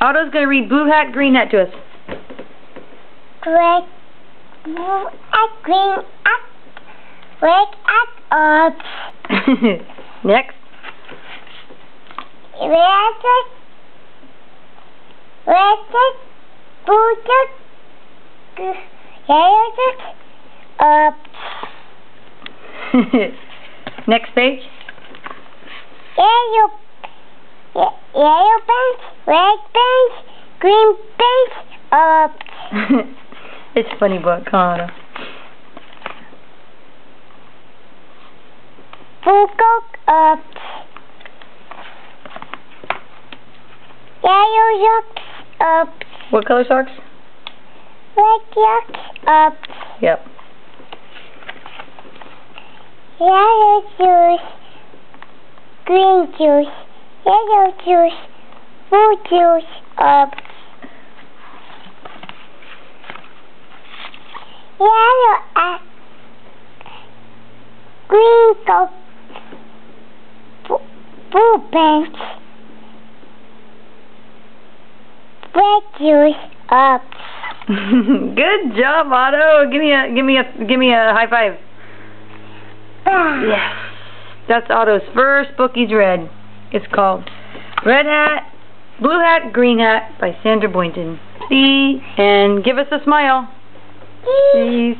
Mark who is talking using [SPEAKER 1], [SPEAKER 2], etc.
[SPEAKER 1] Otto's going to read Blue Hat, Green Hat to us.
[SPEAKER 2] Red, blue, green, red, up.
[SPEAKER 1] Next.
[SPEAKER 2] Red, blue, yellow, up.
[SPEAKER 1] Next page.
[SPEAKER 2] Yellow pants, red pants, green pants, up.
[SPEAKER 1] It's a funny book, Otto.
[SPEAKER 2] Blue coat, up. Yellow socks, up.
[SPEAKER 1] What color socks?
[SPEAKER 2] Red socks, up.
[SPEAKER 1] Yep.
[SPEAKER 2] Yellow shoes, green shoes, yellow shoes, blue shoes, up. Yellow, green coat, blue pants, red shoes, up.
[SPEAKER 1] Good job, Otto. Give me a high five. Yes. That's Otto's first book he's read. It's called Red Hat, Blue Hat, Green Hat by Sandra Boynton. See? And give us a smile. Cheese.